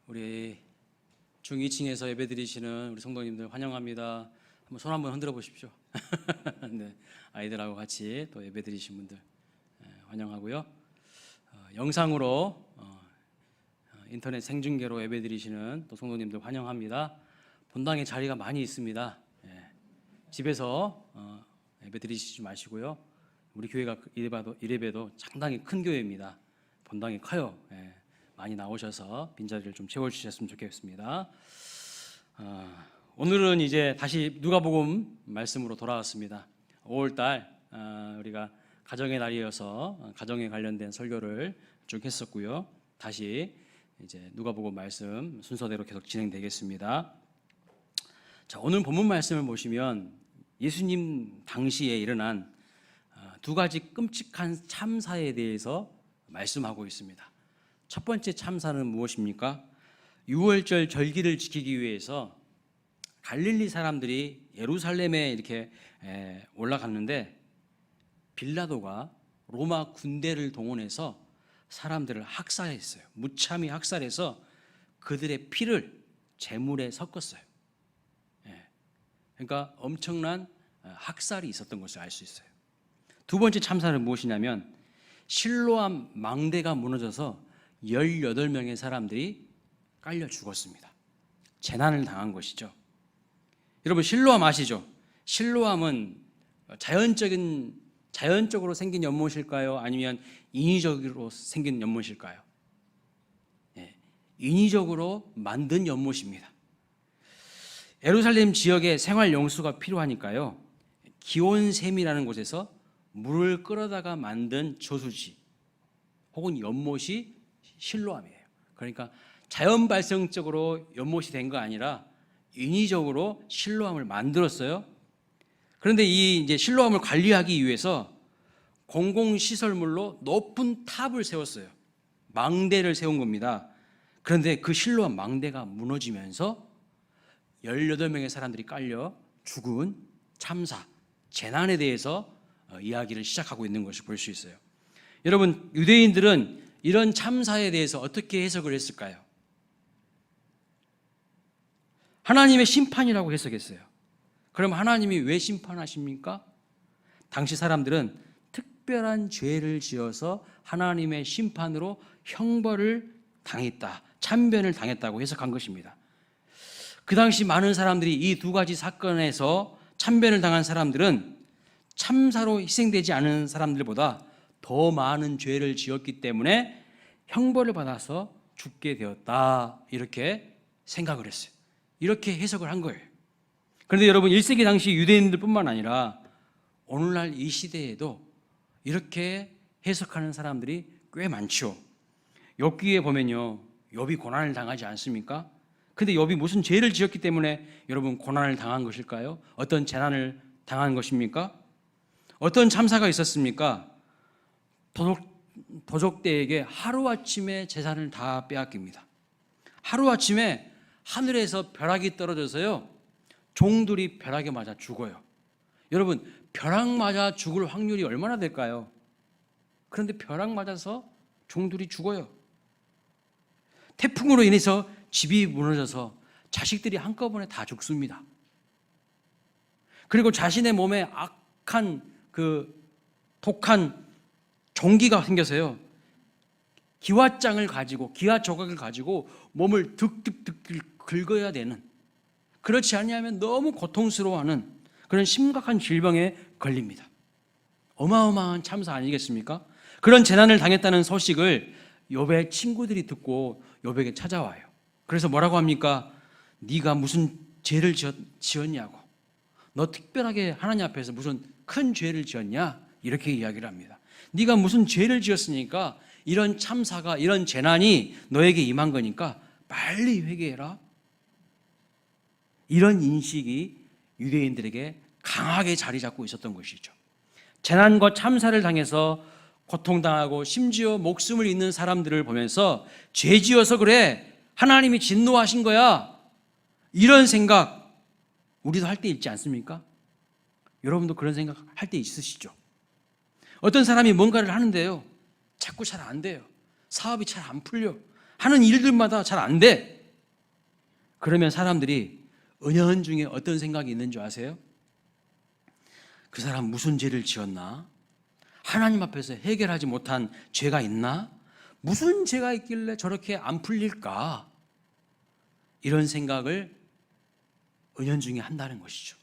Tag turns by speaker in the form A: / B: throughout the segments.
A: 우리 중2층에서 예배드리시는 우리 성도님들 환영합니다. 한번 손 한번 흔들어 보십시오. 네, 아이들하고 같이 또 예배드리신 분들 환영하고요. 영상으로 인터넷 생중계로 예배드리시는 또 성도님들 환영합니다. 본당에 자리가 많이 있습니다. 집에서 예배드리시지 마시고요. 우리 교회가 이래봬도 상당히 큰 교회입니다. 본당이 커요. 많이 나오셔서 빈자리를 좀 채워주셨으면 좋겠습니다. 오늘은 이제 다시 누가복음 말씀으로 돌아왔습니다. 5월달 우리가 가정의 날이어서 가정에 관련된 설교를 쭉 했었고요. 다시 이제 누가복음 말씀 순서대로 계속 진행되겠습니다. 자, 오늘 본문 말씀을 보시면 예수님 당시에 일어난 두 가지 끔찍한 참사에 대해서 말씀하고 있습니다. 첫 번째 참사는 무엇입니까? 유월절 절기를 지키기 위해서 갈릴리 사람들이 예루살렘에 이렇게 올라갔는데 빌라도가 로마 군대를 동원해서 사람들을 학살했어요. 무참히 학살해서 그들의 피를 제물에 섞었어요. 그러니까 엄청난 학살이 있었던 것을 알 수 있어요. 두 번째 참사는 무엇이냐면 실로암 망대가 무너져서 18명의 사람들이 깔려 죽었습니다. 재난을 당한 것이죠. 여러분 실로암 아시죠? 실로암은 자연적으로 생긴 연못일까요? 아니면 인위적으로 생긴 연못일까요? 인위적으로 만든 연못입니다. 예루살렘 지역에 생활 용수가 필요하니까요. 기온샘이라는 곳에서 물을 끌어다가 만든 저수지 혹은 연못이 실로암이에요. 그러니까 자연 발생적으로 연못이 된 거 아니라 인위적으로 실로암을 만들었어요. 그런데 이 이제 실로암을 관리하기 위해서 공공시설물로 높은 탑을 세웠어요. 망대를 세운 겁니다. 그런데 그 실로암 망대가 무너지면서 18명의 사람들이 깔려 죽은 참사, 재난에 대해서 이야기를 시작하고 있는 것을 볼 수 있어요. 여러분, 유대인들은 이런 참사에 대해서 어떻게 해석을 했을까요? 하나님의 심판이라고 해석했어요. 그럼 하나님이 왜 심판하십니까? 당시 사람들은 특별한 죄를 지어서 하나님의 심판으로 형벌을 당했다, 참변을 당했다고 해석한 것입니다. 그 당시 많은 사람들이 이 두 가지 사건에서 참변을 당한 사람들은 참사로 희생되지 않은 사람들보다 더 많은 죄를 지었기 때문에 형벌을 받아서 죽게 되었다, 이렇게 생각을 했어요. 이렇게 해석을 한 거예요. 그런데 여러분, 1세기 당시 유대인들뿐만 아니라 오늘날 이 시대에도 이렇게 해석하는 사람들이 꽤 많죠. 욥기에 보면요, 욥이 고난을 당하지 않습니까? 근데 욥이 무슨 죄를 지었기 때문에 여러분 고난을 당한 것일까요? 어떤 재난을 당한 것입니까? 어떤 참사가 있었습니까? 도적대에게 하루아침에 재산을 다 빼앗깁니다. 하루아침에 하늘에서 벼락이 떨어져서요, 종들이 벼락에 맞아 죽어요. 여러분, 벼락 맞아 죽을 확률이 얼마나 될까요? 그런데 벼락 맞아서 종들이 죽어요. 태풍으로 인해서 집이 무너져서 자식들이 한꺼번에 다 죽습니다. 그리고 자신의 몸에 악한 독한 종기가 생겨서요, 기와장을 가지고, 기와 조각을 가지고 몸을 득득득 긁어야 되는, 그렇지 않냐면 너무 고통스러워하는 그런 심각한 질병에 걸립니다. 어마어마한 참사 아니겠습니까? 그런 재난을 당했다는 소식을 욥의 친구들이 듣고 욥에게 찾아와요. 그래서 뭐라고 합니까? 네가 무슨 죄를 지었냐고, 너 특별하게 하나님 앞에서 무슨 큰 죄를 지었냐, 이렇게 이야기를 합니다. 네가 무슨 죄를 지었으니까 이런 참사가, 이런 재난이 너에게 임한 거니까 빨리 회개해라. 이런 인식이 유대인들에게 강하게 자리 잡고 있었던 것이죠. 재난과 참사를 당해서 고통당하고 심지어 목숨을 잃는 사람들을 보면서 죄 지어서 그래, 하나님이 진노하신 거야, 이런 생각 우리도 할 때 있지 않습니까? 여러분도 그런 생각 할 때 있으시죠? 어떤 사람이 뭔가를 하는데요, 자꾸 잘 안 돼요. 사업이 잘 안 풀려. 하는 일들마다 잘 안 돼. 그러면 사람들이 은연중에 어떤 생각이 있는 줄 아세요? 그 사람 무슨 죄를 지었나? 하나님 앞에서 해결하지 못한 죄가 있나? 무슨 죄가 있길래 저렇게 안 풀릴까? 이런 생각을 은연중에 한다는 것이죠.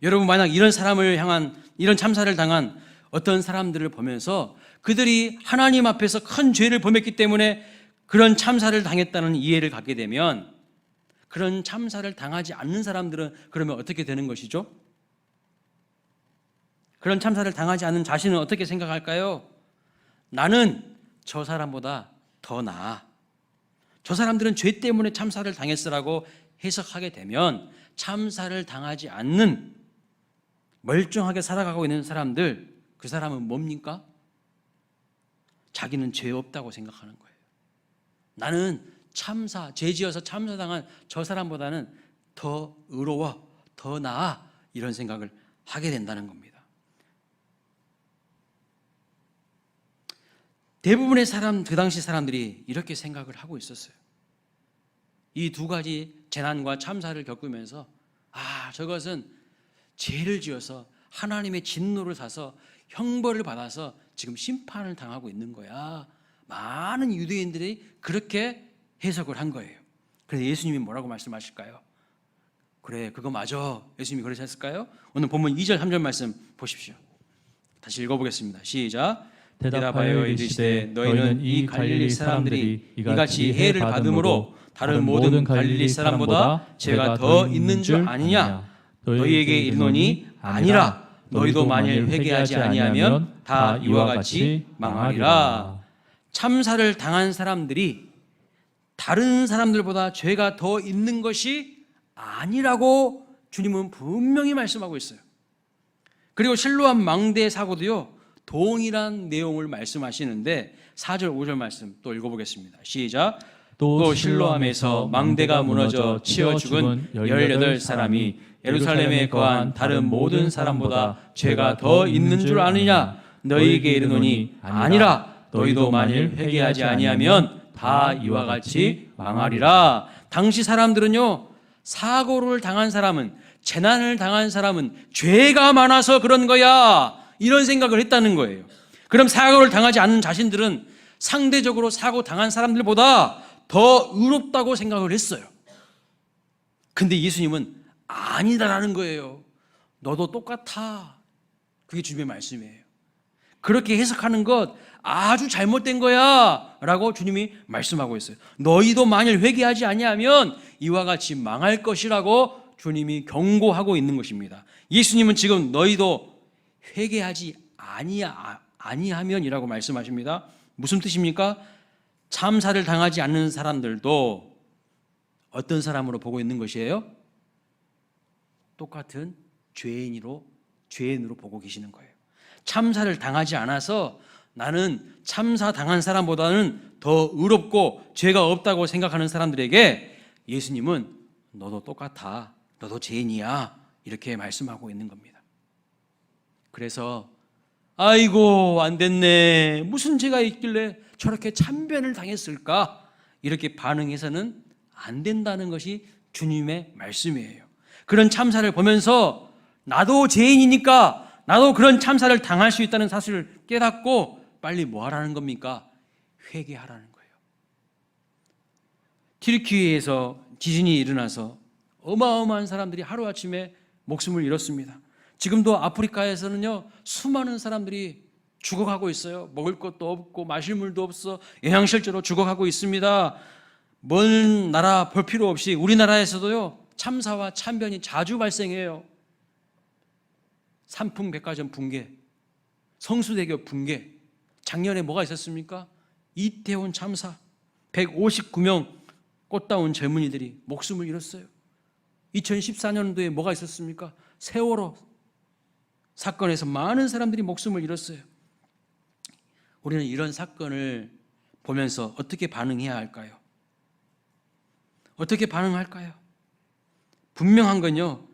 A: 여러분, 만약 이런 사람을 향한, 이런 참사를 당한 어떤 사람들을 보면서 그들이 하나님 앞에서 큰 죄를 범했기 때문에 그런 참사를 당했다는 이해를 갖게 되면, 그런 참사를 당하지 않는 사람들은 그러면 어떻게 되는 것이죠? 그런 참사를 당하지 않는 자신은 어떻게 생각할까요? 나는 저 사람보다 더 나아. 저 사람들은 죄 때문에 참사를 당했으라고 해석하게 되면, 참사를 당하지 않는 멀쩡하게 살아가고 있는 사람들, 그 사람은 뭡니까? 자기는 죄 없다고 생각하는 거예요. 나는 죄 지어서 참사당한 저 사람보다는 더 의로워, 더 나아, 이런 생각을 하게 된다는 겁니다. 대부분의 그 당시 사람들이 이렇게 생각을 하고 있었어요. 이 두 가지 재난과 참사를 겪으면서, 저것은 죄를 지어서 하나님의 진노를 사서 형벌을 받아서 지금 심판을 당하고 있는 거야. 많은 유대인들이 그렇게 해석을 한 거예요. 그래서 예수님이 뭐라고 말씀하실까요? 그래, 그거 맞아. 예수님이 그러셨을까요? 오늘 본문 2절 3절 말씀 보십시오. 다시 읽어보겠습니다. 시작. 대답하여 이르시되 너희는 이 갈릴리 사람들이 이같이 해를 받음으로 다른 모든 갈릴리 사람보다 죄가 더 있는 줄 아느냐? 너희에게 이르노니 아니라. 너희도 만일 회개하지 아니하면 다 이와 같이 망하리라. 참사를 당한 사람들이 다른 사람들보다 죄가 더 있는 것이 아니라고 주님은 분명히 말씀하고 있어요. 그리고 실로암 망대 사고도요, 동일한 내용을 말씀하시는데 4절 5절 말씀 또 읽어보겠습니다. 시작. 또 실로암에서 망대가 무너져 치어 죽은 18사람이 예루살렘에 거한 다른 모든 사람보다 죄가 더 있는 줄 아느냐? 너희에게 이르노니 아니라. 너희도 만일 회개하지 아니하면 다 이와 같이 망하리라. 당시 사람들은요, 사고를 당한 사람은, 재난을 당한 사람은 죄가 많아서 그런 거야, 이런 생각을 했다는 거예요. 그럼 사고를 당하지 않는 자신들은 상대적으로 사고 당한 사람들보다 더 의롭다고 생각을 했어요. 근데 예수님은 아니다라는 거예요. 너도 똑같아. 그게 주님의 말씀이에요. 그렇게 해석하는 것 아주 잘못된 거야 라고 주님이 말씀하고 있어요. 너희도 만일 회개하지 아니하면 이와 같이 망할 것이라고 주님이 경고하고 있는 것입니다. 예수님은 지금 너희도 회개하지 아니하면이라고 말씀하십니다. 무슨 뜻입니까? 참사를 당하지 않는 사람들도 어떤 사람으로 보고 있는 것이에요? 똑같은 죄인으로 보고 계시는 거예요. 참사를 당하지 않아서 나는 참사 당한 사람보다는 더 의롭고 죄가 없다고 생각하는 사람들에게 예수님은 너도 똑같아, 너도 죄인이야, 이렇게 말씀하고 있는 겁니다. 그래서 아이고 안 됐네, 무슨 죄가 있길래 저렇게 참변을 당했을까, 이렇게 반응해서는 안 된다는 것이 주님의 말씀이에요. 그런 참사를 보면서 나도 죄인이니까 나도 그런 참사를 당할 수 있다는 사실을 깨닫고 빨리 뭐 하라는 겁니까? 회개하라는 거예요. 튀르키예에서 지진이 일어나서 어마어마한 사람들이 하루아침에 목숨을 잃었습니다. 지금도 아프리카에서는요, 수많은 사람들이 죽어가고 있어요. 먹을 것도 없고 마실 물도 없어 영양실조로 죽어가고 있습니다. 먼 나라 볼 필요 없이 우리나라에서도요, 참사와 참변이 자주 발생해요. 삼풍백화점 붕괴, 성수대교 붕괴, 작년에 뭐가 있었습니까? 이태원 참사, 159명 꽃다운 젊은이들이 목숨을 잃었어요. 2014년도에 뭐가 있었습니까? 세월호 사건에서 많은 사람들이 목숨을 잃었어요. 우리는 이런 사건을 보면서 어떻게 반응해야 할까요? 어떻게 반응할까요? 분명한 건요,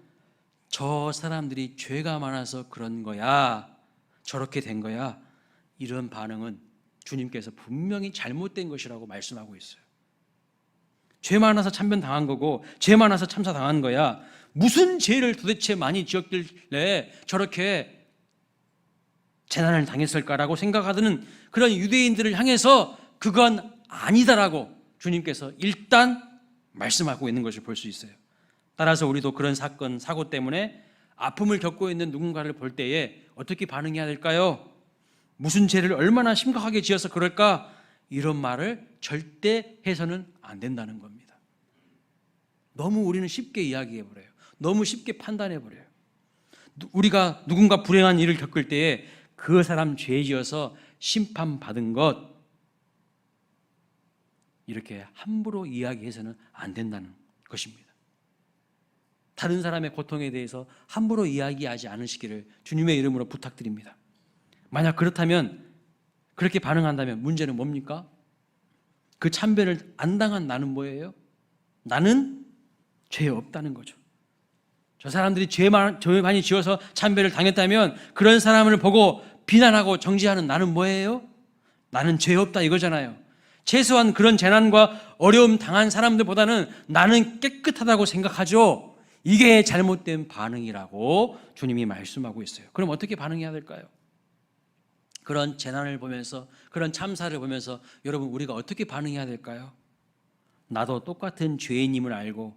A: 저 사람들이 죄가 많아서 그런 거야, 저렇게 된 거야, 이런 반응은 주님께서 분명히 잘못된 것이라고 말씀하고 있어요. 죄 많아서 참변 당한 거고 죄 많아서 참사 당한 거야. 무슨 죄를 도대체 많이 지었길래 저렇게 재난을 당했을까라고 생각하는 그런 유대인들을 향해서 그건 아니다라고 주님께서 일단 말씀하고 있는 것을 볼 수 있어요. 따라서 우리도 그런 사건, 사고 때문에 아픔을 겪고 있는 누군가를 볼 때에 어떻게 반응해야 될까요? 무슨 죄를 얼마나 심각하게 지어서 그럴까? 이런 말을 절대 해서는 안 된다는 겁니다. 너무 우리는 쉽게 이야기해버려요. 너무 쉽게 판단해버려요. 우리가 누군가 불행한 일을 겪을 때에 그 사람 죄 지어서 심판받은 것, 이렇게 함부로 이야기해서는 안 된다는 것입니다. 다른 사람의 고통에 대해서 함부로 이야기하지 않으시기를 주님의 이름으로 부탁드립니다. 만약 그렇다면, 그렇게 반응한다면 문제는 뭡니까? 그 참변을 안 당한 나는 뭐예요? 나는 죄 없다는 거죠. 저 사람들이 죄 많이 지어서 참변을 당했다면 그런 사람을 보고 비난하고 정죄하는 나는 뭐예요? 나는 죄 없다 이거잖아요. 최소한 그런 재난과 어려움 당한 사람들보다는 나는 깨끗하다고 생각하죠. 이게 잘못된 반응이라고 주님이 말씀하고 있어요. 그럼 어떻게 반응해야 될까요? 그런 재난을 보면서, 그런 참사를 보면서 여러분, 우리가 어떻게 반응해야 될까요? 나도 똑같은 죄인임을 알고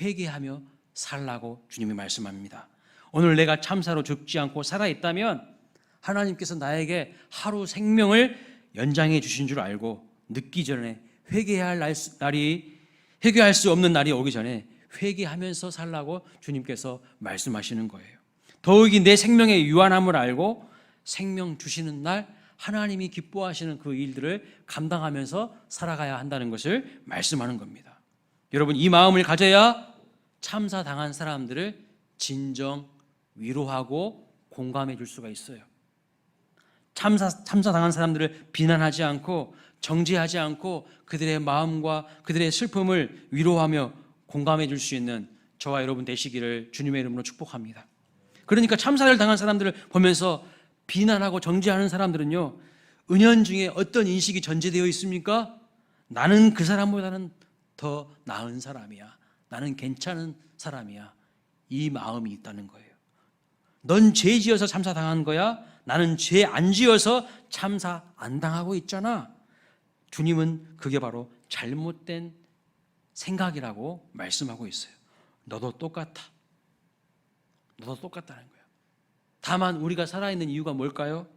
A: 회개하며 살라고 주님이 말씀합니다. 오늘 내가 참사로 죽지 않고 살아있다면 하나님께서 나에게 하루 생명을 연장해 주신 줄 알고 늦기 전에 회개할 수 없는 날이 오기 전에 회개하면서 살라고 주님께서 말씀하시는 거예요. 더욱이 내 생명의 유한함을 알고 생명 주시는 날 하나님이 기뻐하시는 그 일들을 감당하면서 살아가야 한다는 것을 말씀하는 겁니다. 여러분, 이 마음을 가져야 참사 당한 사람들을 진정 위로하고 공감해 줄 수가 있어요. 참사 당한 사람들을 비난하지 않고 정죄하지 않고 그들의 마음과 그들의 슬픔을 위로하며 공감해 줄 수 있는 저와 여러분 되시기를 주님의 이름으로 축복합니다. 그러니까 참사를 당한 사람들을 보면서 비난하고 정죄하는 사람들은요, 은연중에 어떤 인식이 전제되어 있습니까? 나는 그 사람보다는 더 나은 사람이야. 나는 괜찮은 사람이야. 이 마음이 있다는 거예요. 넌 죄 지어서 참사 당한 거야? 나는 죄 안 지어서 참사 안 당하고 있잖아. 주님은 그게 바로 잘못된 생각이라고 말씀하고 있어요. 너도 똑같아. 너도 똑같다는 거예요. 다만 우리가 살아있는 이유가 뭘까요?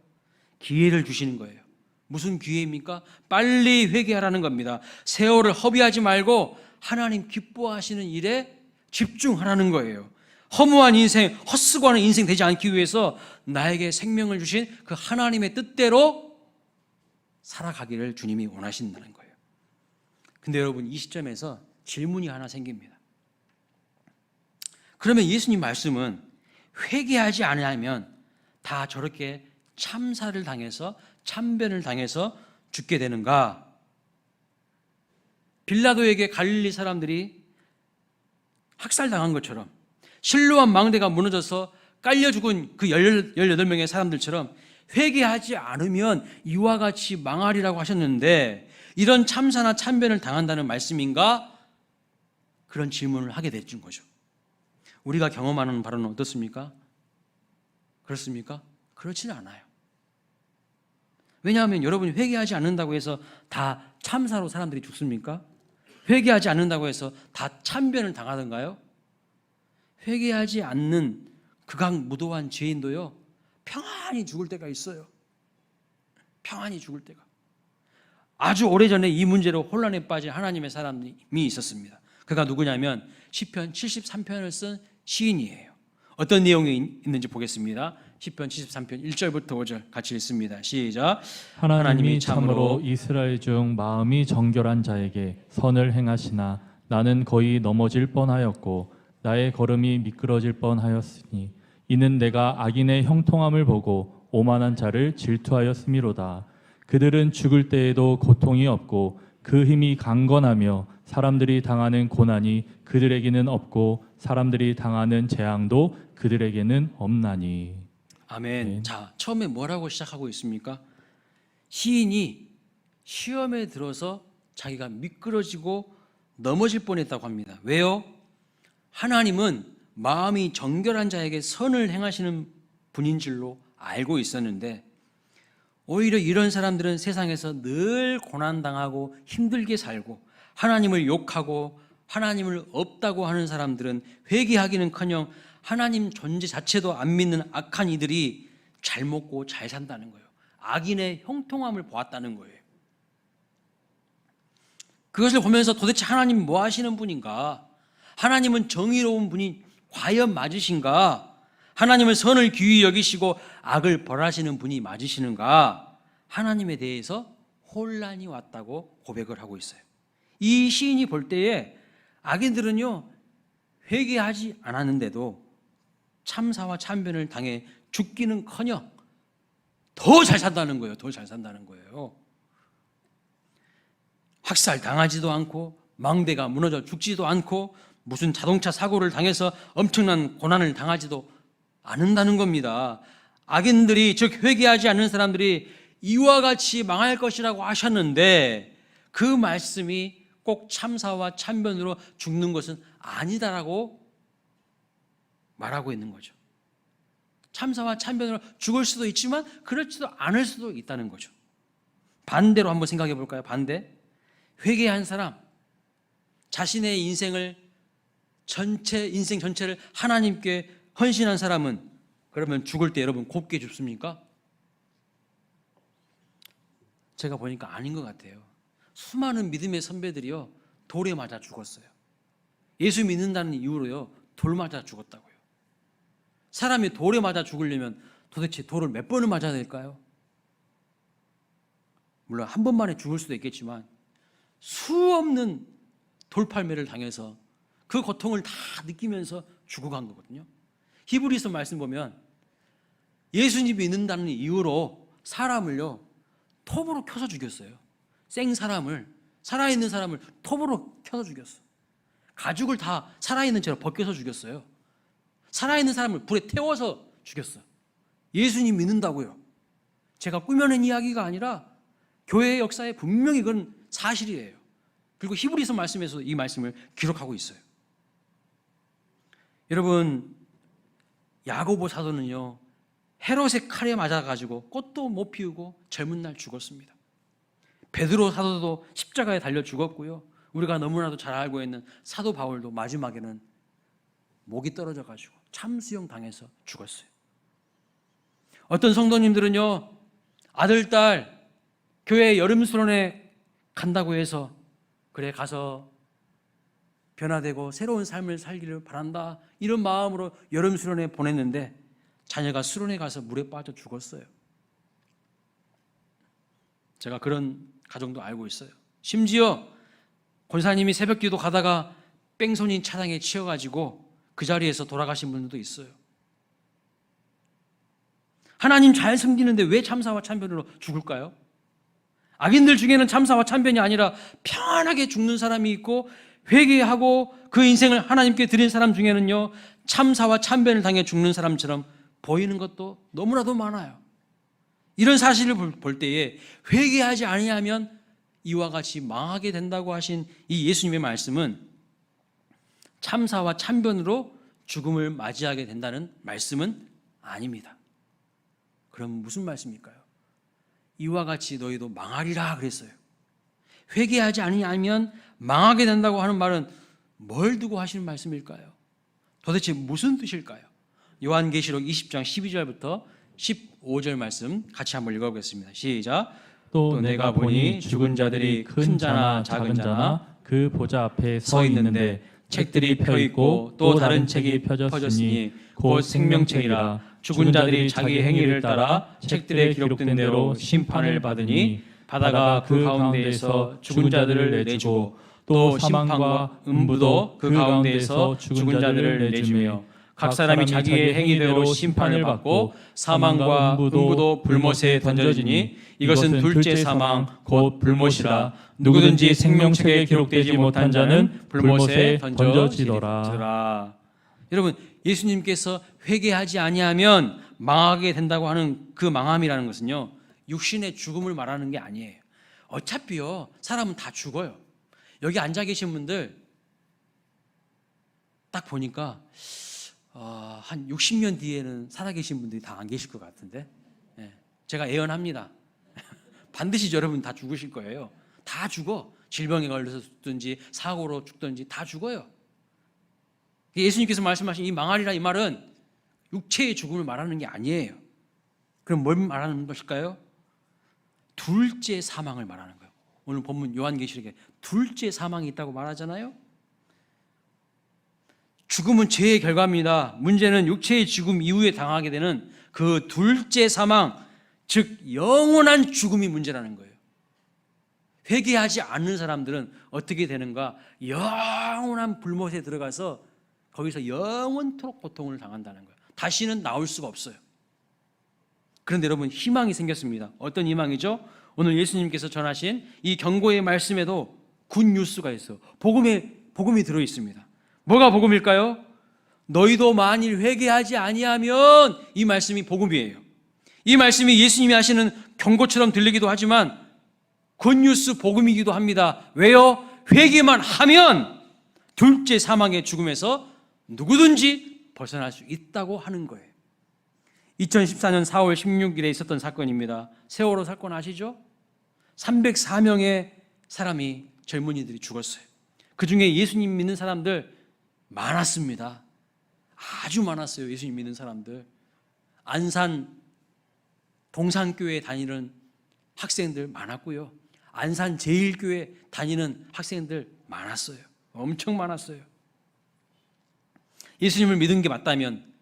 A: 기회를 주시는 거예요. 무슨 기회입니까? 빨리 회개하라는 겁니다. 세월을 허비하지 말고 하나님 기뻐하시는 일에 집중하라는 거예요. 허무한 인생, 헛수고하는 인생 되지 않기 위해서 나에게 생명을 주신 그 하나님의 뜻대로 살아가기를 주님이 원하신다는 거예요. 근데 여러분, 이 시점에서 질문이 하나 생깁니다. 그러면 예수님 말씀은 회개하지 않으면 다 저렇게 참사를 당해서 참변을 당해서 죽게 되는가? 빌라도에게 갈릴리 사람들이 학살당한 것처럼, 실로암 망대가 무너져서 깔려 죽은 그 18명의 사람들처럼 회개하지 않으면 이와 같이 망하리라고 하셨는데, 이런 참사나 참변을 당한다는 말씀인가? 그런 질문을 하게 됐던 거죠. 우리가 경험하는 바로는 어떻습니까? 그렇습니까? 그렇지는 않아요. 왜냐하면 여러분이 회개하지 않는다고 해서 다 참사로 사람들이 죽습니까? 회개하지 않는다고 해서 다 참변을 당하던가요? 회개하지 않는 극악무도한 죄인도요, 평안히 죽을 때가 있어요. 평안히 죽을 때가. 아주 오래전에 이 문제로 혼란에 빠진 하나님의 사람이 있었습니다. 그가 누구냐면 시편 73편을 쓴 시인이에요. 어떤 내용이 있는지 보겠습니다. 시편 73편 1절부터 5절 같이 읽습니다. 시작.
B: 하나님이 참으로 이스라엘 중 마음이 정결한 자에게 선을 행하시나 나는 거의 넘어질 뻔하였고 나의 걸음이 미끄러질 뻔하였으니 이는 내가 악인의 형통함을 보고 오만한 자를 질투하였음이로다. 그들은 죽을 때에도 고통이 없고 그 힘이 강건하며 사람들이 당하는 고난이 그들에게는 없고 사람들이 당하는 재앙도 그들에게는 없나니.
A: 아멘.
B: 네.
A: 자, 처음에 뭐라고 시작하고 있습니까? 시인이 시험에 들어서 자기가 미끄러지고 넘어질 뻔했다고 합니다. 왜요? 하나님은 마음이 정결한 자에게 선을 행하시는 분인 줄로 알고 있었는데 오히려 이런 사람들은 세상에서 늘 고난당하고 힘들게 살고 하나님을 욕하고 하나님을 없다고 하는 사람들은 회개하기는커녕 하나님 존재 자체도 안 믿는 악한 이들이 잘 먹고 잘 산다는 거예요. 악인의 형통함을 보았다는 거예요. 그것을 보면서 도대체 하나님 뭐 하시는 분인가? 하나님은 정의로운 분이 과연 맞으신가? 하나님은 선을 귀히 여기시고 악을 벌하시는 분이 맞으시는가? 하나님에 대해서 혼란이 왔다고 고백을 하고 있어요. 이 시인이 볼 때에 악인들은요, 회개하지 않았는데도 참사와 참변을 당해 죽기는커녕 더 잘 산다는 거예요. 더 잘 산다는 거예요. 학살 당하지도 않고 망대가 무너져 죽지도 않고 무슨 자동차 사고를 당해서 엄청난 고난을 당하지도 않는다는 겁니다. 악인들이, 즉 회개하지 않는 사람들이 이와 같이 망할 것이라고 하셨는데 그 말씀이 꼭 참사와 참변으로 죽는 것은 아니다라고 말하고 있는 거죠. 참사와 참변으로 죽을 수도 있지만 그렇지도 않을 수도 있다는 거죠. 반대로 한번 생각해 볼까요? 반대. 회개한 사람, 자신의 인생 전체를 하나님께 헌신한 사람은 그러면 죽을 때 여러분 곱게 죽습니까? 제가 보니까 아닌 것 같아요. 수많은 믿음의 선배들이요, 돌에 맞아 죽었어요. 예수 믿는다는 이유로요, 돌 맞아 죽었다고요. 사람이 돌에 맞아 죽으려면 도대체 돌을 몇 번을 맞아야 될까요? 물론 한 번만에 죽을 수도 있겠지만 수없는 돌팔매를 당해서 그 고통을 다 느끼면서 죽어간 거거든요. 히브리서 말씀 보면 예수님 믿는다는 이유로 사람을요 톱으로 켜서 죽였어요. 생사람을, 살아있는 사람을 톱으로 켜서 죽였어. 가죽을 다 살아있는 채로 벗겨서 죽였어요. 살아있는 사람을 불에 태워서 죽였어. 예수님 믿는다고요. 제가 꾸며낸 이야기가 아니라 교회의 역사에 분명히 그건 사실이에요. 그리고 히브리서 말씀에서 이 말씀을 기록하고 있어요. 여러분, 야고보 사도는요 헤롯의 칼에 맞아가지고 꽃도 못 피우고 젊은 날 죽었습니다. 베드로 사도도 십자가에 달려 죽었고요. 우리가 너무나도 잘 알고 있는 사도 바울도 마지막에는 목이 떨어져가지고 참수형 당해서 죽었어요. 어떤 성도님들은요 아들, 딸 교회 여름 수련회 간다고 해서 그래 가서 변화되고 새로운 삶을 살기를 바란다 이런 마음으로 여름 수련회 보냈는데 자녀가 수련회 가서 물에 빠져 죽었어요. 제가 그런 가정도 알고 있어요. 심지어 권사님이 새벽기도 가다가 뺑소니 차량에 치여가지고 그 자리에서 돌아가신 분들도 있어요. 하나님 잘 섬기는데 왜 참사와 참변으로 죽을까요? 악인들 중에는 참사와 참변이 아니라 편하게 죽는 사람이 있고 회개하고 그 인생을 하나님께 드린 사람 중에는요 참사와 참변을 당해 죽는 사람처럼 보이는 것도 너무나도 많아요. 이런 사실을 볼 때에 회개하지 아니하면 이와 같이 망하게 된다고 하신 이 예수님의 말씀은 참사와 참변으로 죽음을 맞이하게 된다는 말씀은 아닙니다. 그럼 무슨 말씀일까요? 이와 같이 너희도 망하리라 그랬어요. 회개하지 아니하면 망하게 된다고 하는 말은 뭘 두고 하시는 말씀일까요? 도대체 무슨 뜻일까요? 요한계시록 20장 12절부터 15절 말씀 같이 한번 읽어보겠습니다. 시작.
B: 또 내가 보니 죽은 자들이 큰 자나 작은 자나 그 보좌 앞에 서 있는데 책들이 펴 있고 또 다른 책이 펴졌으니 곧 생명책이라. 죽은 자들이 자기 행위를 따라 책들에 기록된 대로 심판을 받으니 바다가 그 가운데에서 죽은 자들을 내주고 또 사망과 음부도 그 가운데에서 죽은 자들을 내주며 각 사람이 자기의 행위대로 심판을 받고 사망과 음부도 불못에 던져지니 이것은 둘째 사망 곧 불못이라. 누구든지 생명책에 기록되지 못한 자는 불못에 던져지더라.
A: 여러분, 예수님께서 회개하지 아니하면 망하게 된다고 하는 그 망함이라는 것은요 육신의 죽음을 말하는 게 아니에요. 어차피요 사람은 다 죽어요. 여기 앉아 계신 분들 딱 보니까 한 60년 뒤에는 살아계신 분들이 다 안 계실 것 같은데, 제가 예언합니다. 반드시 여러분 다 죽으실 거예요. 다 죽어. 질병에 걸려서 죽든지 사고로 죽든지 다 죽어요. 예수님께서 말씀하신 이 망하리라 이 말은 육체의 죽음을 말하는 게 아니에요. 그럼 뭘 말하는 것일까요? 둘째 사망을 말하는 거예요. 오늘 본문 요한계시록에 둘째 사망이 있다고 말하잖아요. 죽음은 죄의 결과입니다. 문제는 육체의 죽음 이후에 당하게 되는 그 둘째 사망, 즉 영원한 죽음이 문제라는 거예요. 회개하지 않는 사람들은 어떻게 되는가? 영원한 불못에 들어가서 거기서 영원토록 고통을 당한다는 거예요. 다시는 나올 수가 없어요. 그런데 여러분, 희망이 생겼습니다. 어떤 희망이죠? 오늘 예수님께서 전하신 이 경고의 말씀에도 굿뉴스가 있어요. 복음이 들어 있습니다. 뭐가 복음일까요? 너희도 만일 회개하지 아니하면, 이 말씀이 복음이에요. 이 말씀이 예수님이 하시는 경고처럼 들리기도 하지만 굿뉴스 복음이기도 합니다. 왜요? 회개만 하면 둘째 사망의 죽음에서 누구든지 벗어날 수 있다고 하는 거예요. 2014년 4월 16일에 있었던 사건입니다. 세월호 사건 아시죠? 304명의 사람이, 젊은이들이 죽었어요. 그 중에 예수님 믿는 사람들 많았습니다. 아주 많았어요. 예수님 믿는 사람들. 안산 동산교회 다니는 학생들 많았고요. 안산 제일교회 다니는 학생들 많았어요. 엄청 많았어요. 예수님을 믿은 게 맞다면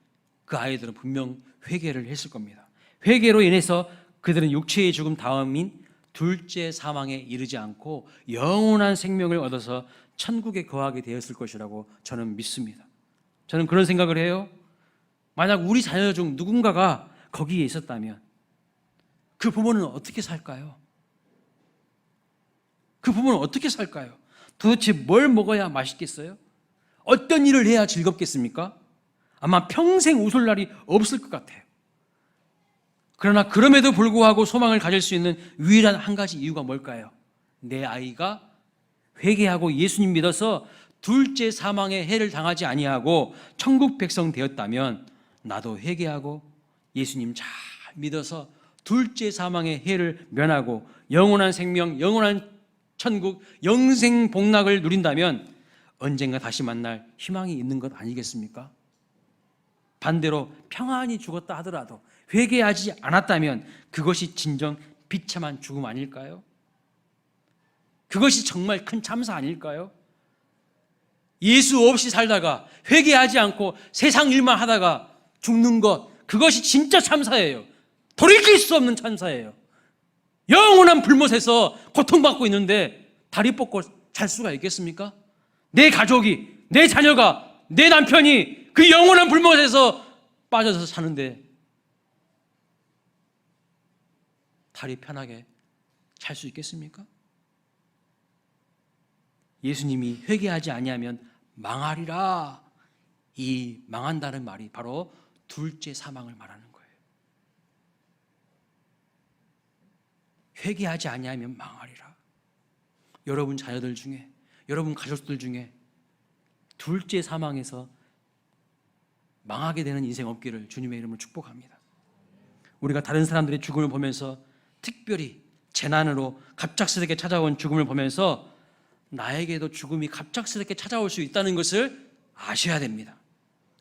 A: 그 아이들은 분명 회개를 했을 겁니다. 회개로 인해서 그들은 육체의 죽음 다음인 둘째 사망에 이르지 않고 영원한 생명을 얻어서 천국에 거하게 되었을 것이라고 저는 믿습니다. 저는 그런 생각을 해요. 만약 우리 자녀 중 누군가가 거기에 있었다면 그 부모는 어떻게 살까요? 그 부모는 어떻게 살까요? 도대체 뭘 먹어야 맛있겠어요? 어떤 일을 해야 즐겁겠습니까? 아마 평생 웃을 날이 없을 것 같아요. 그러나 그럼에도 불구하고 소망을 가질 수 있는 유일한 한 가지 이유가 뭘까요? 내 아이가 회개하고 예수님 믿어서 둘째 사망의 해를 당하지 아니하고 천국 백성 되었다면 나도 회개하고 예수님 잘 믿어서 둘째 사망의 해를 면하고 영원한 생명, 영원한 천국, 영생 복락을 누린다면 언젠가 다시 만날 희망이 있는 것 아니겠습니까? 반대로 평안히 죽었다 하더라도 회개하지 않았다면 그것이 진정 비참한 죽음 아닐까요? 그것이 정말 큰 참사 아닐까요? 예수 없이 살다가 회개하지 않고 세상 일만 하다가 죽는 것, 그것이 진짜 참사예요. 돌이킬 수 없는 참사예요. 영원한 불못에서 고통받고 있는데 다리 뻗고 잘 수가 있겠습니까? 내 가족이, 내 자녀가, 내 남편이 그 영원한 불못에서 빠져서 사는데 다리 편하게 잘 수 있겠습니까? 예수님이 회개하지 아니하면 망하리라, 이 망한다는 말이 바로 둘째 사망을 말하는 거예요. 회개하지 아니하면 망하리라. 여러분 자녀들 중에, 여러분 가족들 중에 둘째 사망에서 망하게 되는 인생 없기를 주님의 이름으로 축복합니다. 우리가 다른 사람들의 죽음을 보면서, 특별히 재난으로 갑작스럽게 찾아온 죽음을 보면서 나에게도 죽음이 갑작스럽게 찾아올 수 있다는 것을 아셔야 됩니다.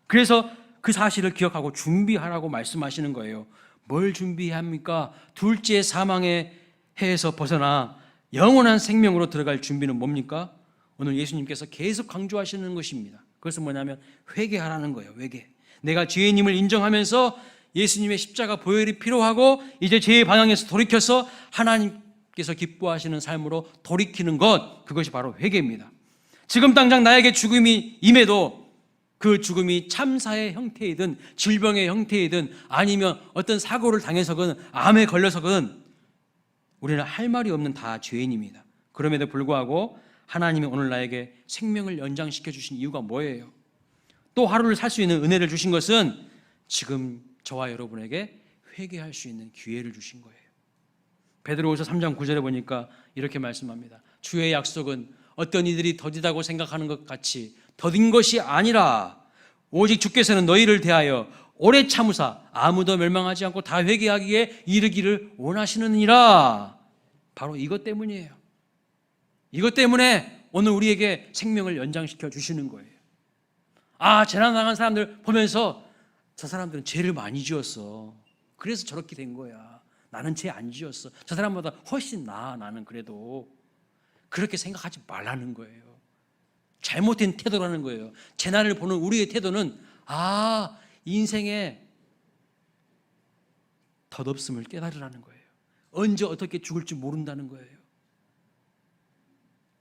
A: 그래서 그 사실을 기억하고 준비하라고 말씀하시는 거예요. 뭘 준비해야 합니까? 둘째 사망의 해에서 벗어나 영원한 생명으로 들어갈 준비는 뭡니까? 오늘 예수님께서 계속 강조하시는 것입니다. 그것은 뭐냐면 회개하라는 거예요. 회개. 내가 죄인임을 인정하면서 예수님의 십자가 보혈이 필요하고 이제 죄의 방향에서 돌이켜서 하나님께서 기뻐하시는 삶으로 돌이키는 것, 그것이 바로 회개입니다. 지금 당장 나에게 죽음이 임해도 그 죽음이 참사의 형태이든 질병의 형태이든 아니면 어떤 사고를 당해서든 암에 걸려서든 우리는 할 말이 없는 다 죄인입니다. 그럼에도 불구하고 하나님이 오늘 나에게 생명을 연장시켜 주신 이유가 뭐예요? 또 하루를 살 수 있는 은혜를 주신 것은 지금 저와 여러분에게 회개할 수 있는 기회를 주신 거예요. 베드로후서 3장 9절에 보니까 이렇게 말씀합니다. 주의 약속은 어떤 이들이 더디다고 생각하는 것 같이 더딘 것이 아니라 오직 주께서는 너희를 대하여 오래 참으사 아무도 멸망하지 않고 다 회개하기에 이르기를 원하시느니라. 바로 이것 때문이에요. 이것 때문에 오늘 우리에게 생명을 연장시켜 주시는 거예요. 재난당한 사람들 보면서 저 사람들은 죄를 많이 지었어. 그래서 저렇게 된 거야. 나는 죄 안 지었어. 저 사람보다 훨씬 나아. 나는 그래도. 그렇게 생각하지 말라는 거예요. 잘못된 태도라는 거예요. 재난을 보는 우리의 태도는 인생에 덧없음을 깨달으라는 거예요. 언제 어떻게 죽을지 모른다는 거예요.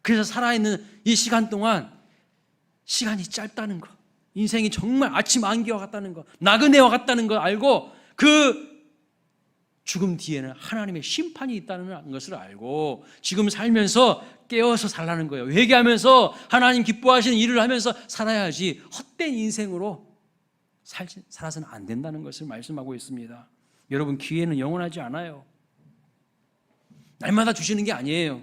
A: 그래서 살아있는 이 시간 동안 시간이 짧다는 거, 인생이 정말 아침 안개와 같다는 거, 나그네와 같다는 걸 알고 그 죽음 뒤에는 하나님의 심판이 있다는 것을 알고 지금 살면서 깨어서 살라는 거예요. 회개하면서 하나님 기뻐하시는 일을 하면서 살아야지 헛된 인생으로 살아서는 안 된다는 것을 말씀하고 있습니다. 여러분, 기회는 영원하지 않아요. 날마다 주시는 게 아니에요.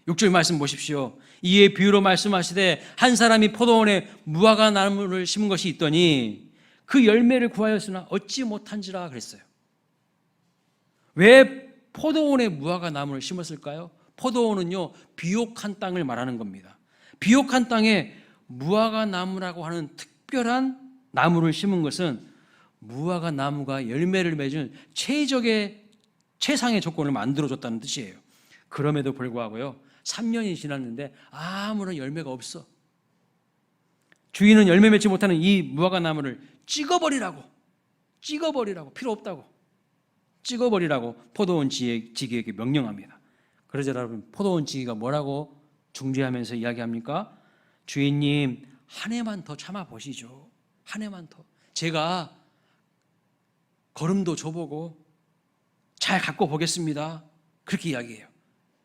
A: 6절 말씀 보십시오. 이에 비유로 말씀하시되 한 사람이 포도원에 무화과 나무를 심은 것이 있더니 그 열매를 구하였으나 얻지 못한지라 그랬어요. 왜 포도원에 무화과 나무를 심었을까요? 포도원은요, 비옥한 땅을 말하는 겁니다. 비옥한 땅에 무화과 나무라고 하는 특별한 나무를 심은 것은 무화과 나무가 열매를 맺은 최상의 조건을 만들어줬다는 뜻이에요. 그럼에도 불구하고요, 3년이 지났는데 아무런 열매가 없어. 주인은 열매 맺지 못하는 이 무화과 나무를 찍어버리라고, 필요 없다고 찍어버리라고 포도원 지기에게 명령합니다. 그러자 여러분, 포도원 지기가 뭐라고 중재하면서 이야기합니까? 주인님, 한 해만 더 참아보시죠. 한 해만 더. 제가 걸음도 줘보고 잘 갖고 보겠습니다. 그렇게 이야기해요.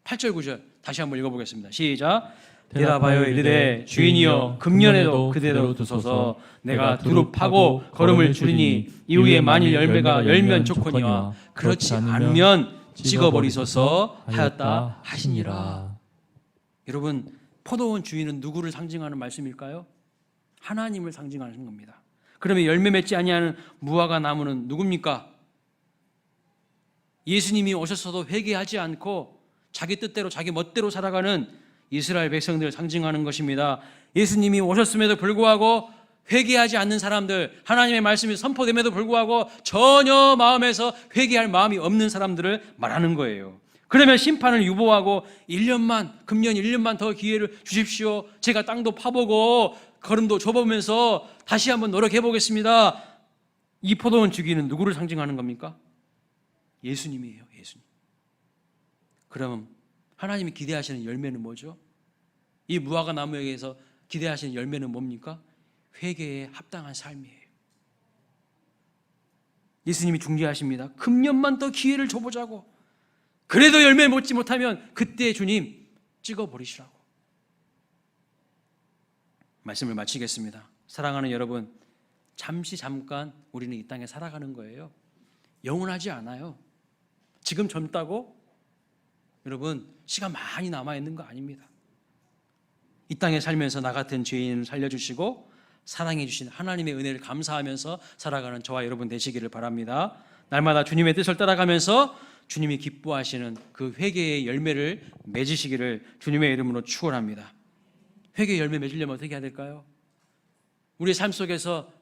A: 8절 9절 다시 한번 읽어보겠습니다. 시작. 대답하여 이르되 주인이여, 금년에도 그대로 두소서. 내가 두루 파고 걸음을 줄이니 이후에 만일 열매가 열면 좋거니와 그렇지 않으면 찍어버리소서 하였다 하시니라. 여러분, 포도원 주인은 누구를 상징하는 말씀일까요? 하나님을 상징하는 겁니다. 그러면 열매 맺지 아니하는 무화과 나무는 누굽니까? 예수님이 오셨어도 회개하지 않고 자기 뜻대로 자기 멋대로 살아가는 이스라엘 백성들을 상징하는 것입니다. 예수님이 오셨음에도 불구하고 회개하지 않는 사람들, 하나님의 말씀이 선포됨에도 불구하고 전혀 마음에서 회개할 마음이 없는 사람들을 말하는 거예요. 그러면 심판을 유보하고 금년 1년만 더 기회를 주십시오. 제가 땅도 파보고 걸음도 줘보면서 다시 한번 노력해 보겠습니다. 이 포도원 주기는 누구를 상징하는 겁니까? 예수님이에요. 예수님. 그럼 하나님이 기대하시는 열매는 뭐죠? 이 무화과 나무에게서 기대하시는 열매는 뭡니까? 회개에 합당한 삶이에요. 예수님이 중재하십니다. 금년만 더 기회를 줘보자고. 그래도 열매 맺지 못하면 그때 주님 찍어버리시라고. 말씀을 마치겠습니다. 사랑하는 여러분, 잠깐 우리는 이 땅에 살아가는 거예요. 영원하지 않아요. 지금 젊다고 여러분 시간 많이 남아있는 거 아닙니다. 이 땅에 살면서 나 같은 죄인을 살려주시고 사랑해 주신 하나님의 은혜를 감사하면서 살아가는 저와 여러분 되시기를 바랍니다. 날마다 주님의 뜻을 따라가면서 주님이 기뻐하시는 그 회개의 열매를 맺으시기를 주님의 이름으로 축원합니다. 회개의 열매 맺으려면 어떻게 해야 될까요? 우리의 삶 속에서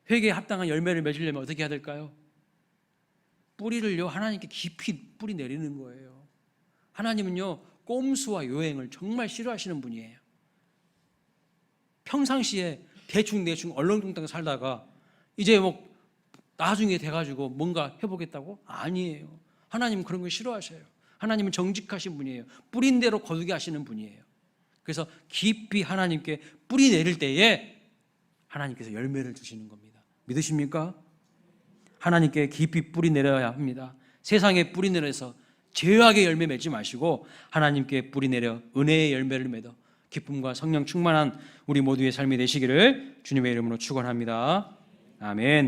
A: 회개에 합당한 열매를 맺으려면 어떻게 해야 될까요? 뿌리를요, 하나님께 깊이 뿌리 내리는 거예요. 하나님은요, 꼼수와 요행을 정말 싫어하시는 분이에요. 평상시에 대충 얼렁뚱땅 살다가 이제 나중에 돼가지고 뭔가 해보겠다고? 아니에요. 하나님은 그런 거 싫어하셔요. 하나님은 정직하신 분이에요. 뿌린 대로 거두게 하시는 분이에요. 그래서 깊이 하나님께 뿌리 내릴 때에 하나님께서 열매를 주시는 겁니다. 믿으십니까? 하나님께 깊이 뿌리 내려야 합니다. 세상에 뿌리 내려서 죄악의 열매 맺지 마시고 하나님께 뿌리 내려 은혜의 열매를 맺어 기쁨과 성령 충만한 우리 모두의 삶이 되시기를 주님의 이름으로 축원합니다. 아멘.